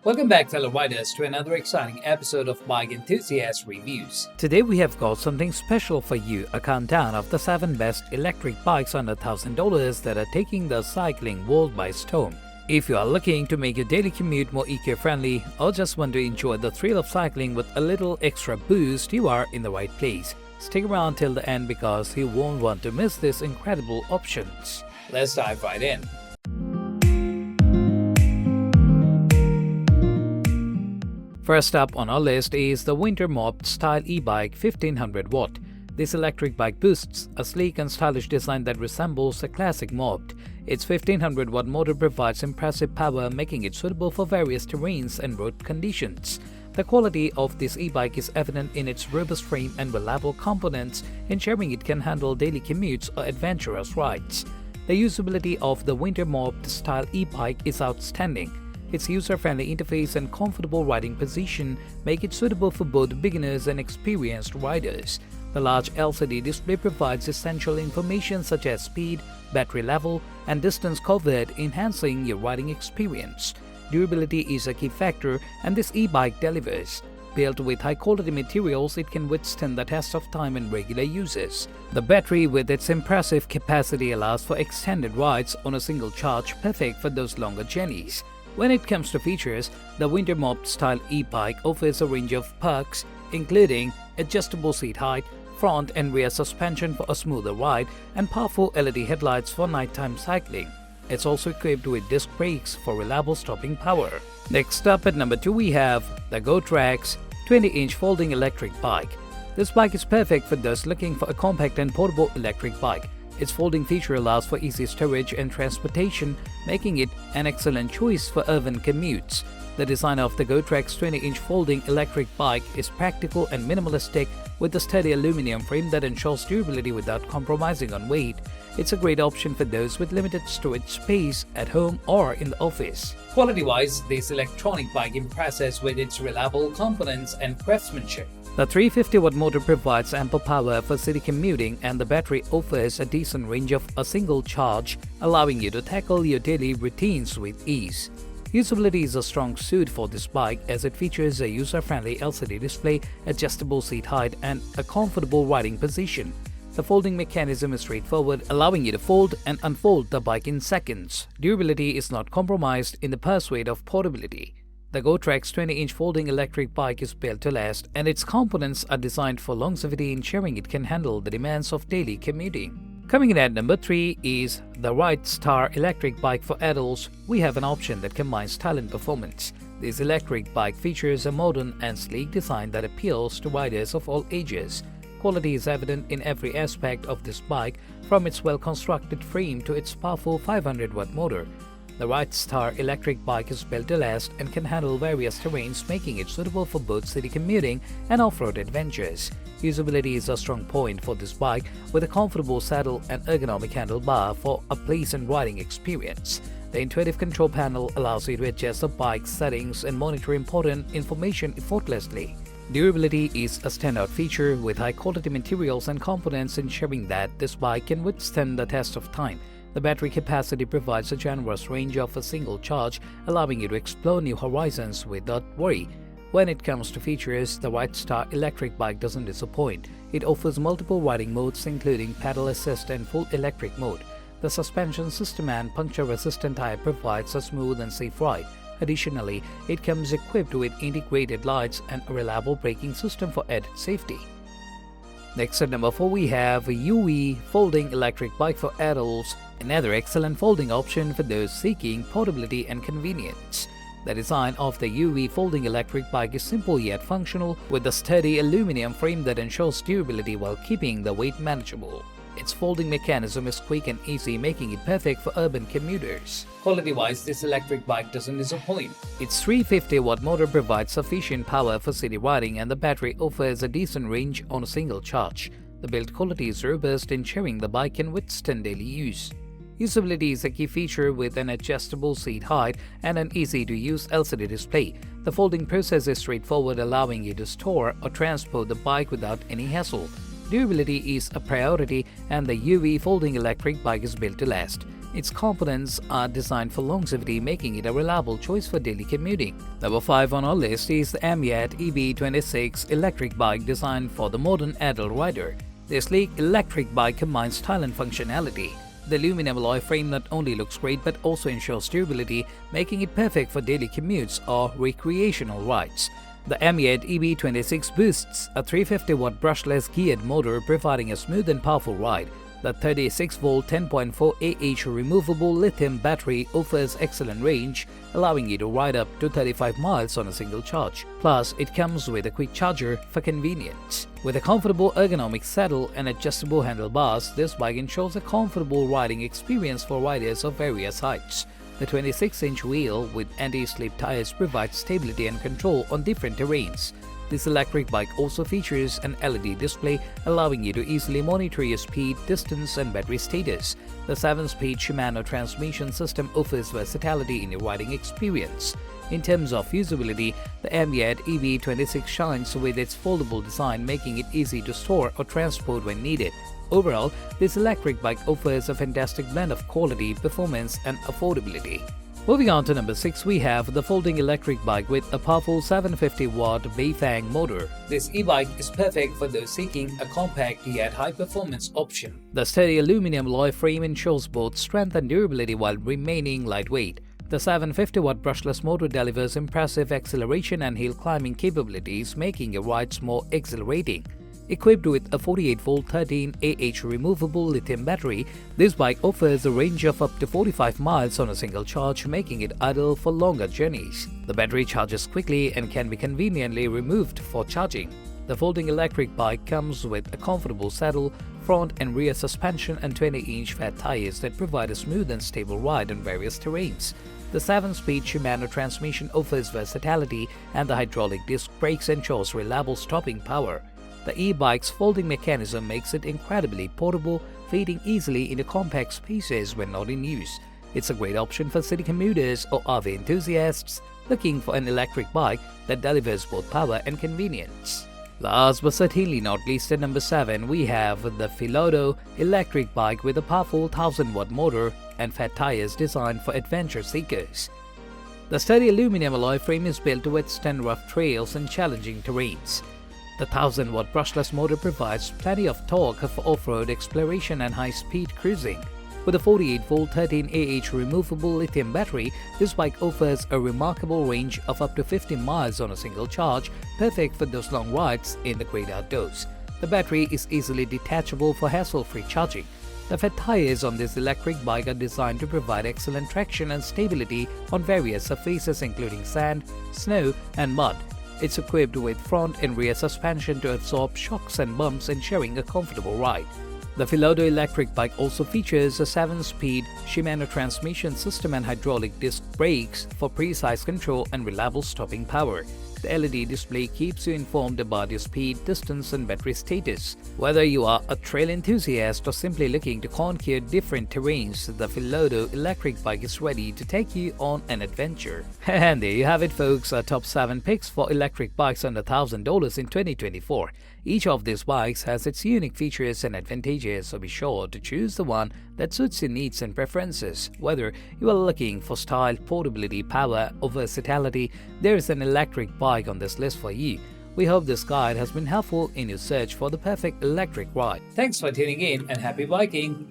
Welcome back, fellow riders, to another exciting episode of Bike Enthusiast Reviews. Today we have got something special for you, a countdown of the 7 best electric bikes under $1,000 that are taking the cycling world by storm. If you are looking to make your daily commute more eco-friendly or just want to enjoy the thrill of cycling with a little extra boost, you are in the right place. Stick around till the end because you won't want to miss these incredible options. Let's dive right in. First up on our list is the Winter Moped style e-bike 1500 watt. This electric bike boasts a sleek and stylish design that resembles a classic Moped. Its 1500 watt motor provides impressive power, making it suitable for various terrains and road conditions. The quality of this e-bike is evident in its robust frame and reliable components, ensuring it can handle daily commutes or adventurous rides. The usability of the Winter Moped style e-bike is outstanding. Its user-friendly interface and comfortable riding position make it suitable for both beginners and experienced riders. The large LCD display provides essential information such as speed, battery level, and distance covered, enhancing your riding experience. Durability is a key factor, and this e-bike delivers. Built with high-quality materials, it can withstand the test of time in regular uses. The battery with its impressive capacity allows for extended rides on a single charge, perfect for those longer journeys. When it comes to features, the Winter Moped style e-bike offers a range of perks, including adjustable seat height, front and rear suspension for a smoother ride, and powerful LED headlights for nighttime cycling. It's also equipped with disc brakes for reliable stopping power. Next up at number 2 we have the Gotrax 20-inch folding electric bike. This bike is perfect for those looking for a compact and portable electric bike. Its folding feature allows for easy storage and transportation, making it an excellent choice for urban commutes. The design of the Gotrax 20-inch folding electric bike is practical and minimalistic, with a sturdy aluminum frame that ensures durability without compromising on weight. It's a great option for those with limited storage space at home or in the office. Quality-wise, this electronic bike impresses with its reliable components and craftsmanship. The 350-watt motor provides ample power for city commuting, and the battery offers a decent range of a single charge, allowing you to tackle your daily routines with ease. Usability is a strong suit for this bike as it features a user-friendly LCD display, adjustable seat height, and a comfortable riding position. The folding mechanism is straightforward, allowing you to fold and unfold the bike in seconds. Durability is not compromised in the pursuit of portability. The Gotrax 20-inch folding electric bike is built to last, and its components are designed for longevity, ensuring it can handle the demands of daily commuting. Coming in at number 3 is the Rightstar electric bike for adults. We have an option that combines style and performance. This electric bike features a modern and sleek design that appeals to riders of all ages. Quality is evident in every aspect of this bike, from its well-constructed frame to its powerful 500-watt motor. The Rightstar electric bike is built to last and can handle various terrains, making it suitable for both city commuting and off-road adventures. Usability is a strong point for this bike, with a comfortable saddle and ergonomic handlebar for a pleasant riding experience. The intuitive control panel allows you to adjust the bike's settings and monitor important information effortlessly. Durability is a standout feature, with high-quality materials and components ensuring that this bike can withstand the test of time. The battery capacity provides a generous range of a single charge, allowing you to explore new horizons without worry. When it comes to features, the Rightstar electric bike doesn't disappoint. It offers multiple riding modes, including pedal assist and full electric mode. The suspension system and puncture-resistant tire provides a smooth and safe ride. Additionally, it comes equipped with integrated lights and a reliable braking system for added safety. Next at number 4 we have a UE folding electric bike for adults, another excellent folding option for those seeking portability and convenience. The design of the UE folding electric bike is simple yet functional, with a sturdy aluminum frame that ensures durability while keeping the weight manageable. Its folding mechanism is quick and easy, making it perfect for urban commuters. Quality-wise, this electric bike doesn't disappoint. Its 350-watt motor provides sufficient power for city riding, and the battery offers a decent range on a single charge. The build quality is robust, ensuring the bike can withstand daily use. Usability is a key feature, with an adjustable seat height and an easy-to-use LCD display. The folding process is straightforward, allowing you to store or transport the bike without any hassle. Durability is a priority, and the UE folding electric bike is built to last. Its components are designed for longevity, making it a reliable choice for daily commuting. Number 5 on our list is the AMYET EB26 electric bike designed for the modern adult rider. This sleek electric bike combines style and functionality. The aluminum alloy frame not only looks great but also ensures durability, making it perfect for daily commutes or recreational rides. The AMYET EB26 boasts a 350-watt brushless geared motor providing a smooth and powerful ride. The 36-volt 10.4 Ah removable lithium battery offers excellent range, allowing you to ride up to 35 miles on a single charge. Plus, it comes with a quick charger for convenience. With a comfortable ergonomic saddle and adjustable handlebars, this bike ensures a comfortable riding experience for riders of various heights. The 26-inch wheel with anti-slip tires provides stability and control on different terrains. This electric bike also features an LED display, allowing you to easily monitor your speed, distance, and battery status. The 7-speed Shimano transmission system offers versatility in your riding experience. In terms of usability, the AMYET EB26 shines with its foldable design, making it easy to store or transport when needed. Overall, this electric bike offers a fantastic blend of quality, performance, and affordability. Moving on to number 6, we have the folding electric bike with a powerful 750-watt BAFANG motor. This e-bike is perfect for those seeking a compact yet high-performance option. The sturdy aluminum alloy frame ensures both strength and durability while remaining lightweight. The 750-watt brushless motor delivers impressive acceleration and hill climbing capabilities, making your rides more exhilarating. Equipped with a 48-volt 13 Ah removable lithium battery, this bike offers a range of up to 45 miles on a single charge, making it ideal for longer journeys. The battery charges quickly and can be conveniently removed for charging. The folding electric bike comes with a comfortable saddle, front and rear suspension, and 20-inch fat tires that provide a smooth and stable ride on various terrains. The 7-speed Shimano transmission offers versatility, and the hydraulic disc brakes ensures reliable stopping power. The e-bike's folding mechanism makes it incredibly portable, fitting easily into compact spaces when not in use. It's a great option for city commuters or RV enthusiasts looking for an electric bike that delivers both power and convenience. Last but certainly not least, at number 7, we have the PHILODO electric bike with a powerful 1000-watt motor and fat tires designed for adventure seekers. The sturdy aluminum alloy frame is built to withstand rough trails and challenging terrains. The 1000-watt brushless motor provides plenty of torque for off-road exploration and high-speed cruising. With a 48-volt 13 Ah removable lithium battery, this bike offers a remarkable range of up to 50 miles on a single charge, perfect for those long rides in the great outdoors. The battery is easily detachable for hassle-free charging. The fat tires on this electric bike are designed to provide excellent traction and stability on various surfaces including sand, snow, and mud. It's equipped with front and rear suspension to absorb shocks and bumps, ensuring a comfortable ride. The PHILODO electric bike also features a 7-speed Shimano transmission system and hydraulic disc brakes for precise control and reliable stopping power. The LED display keeps you informed about your speed, distance, and battery status. Whether you are a trail enthusiast or simply looking to conquer different terrains, the PHILODO electric bike is ready to take you on an adventure. And there you have it, folks, our top 7 picks for electric bikes under $1,000 in 2024. Each of these bikes has its unique features and advantages, so be sure to choose the one that suits your needs and preferences. Whether you are looking for style, portability, power, or versatility, there is an electric bike on this list for you. We hope this guide has been helpful in your search for the perfect electric ride. Thanks for tuning in and happy biking!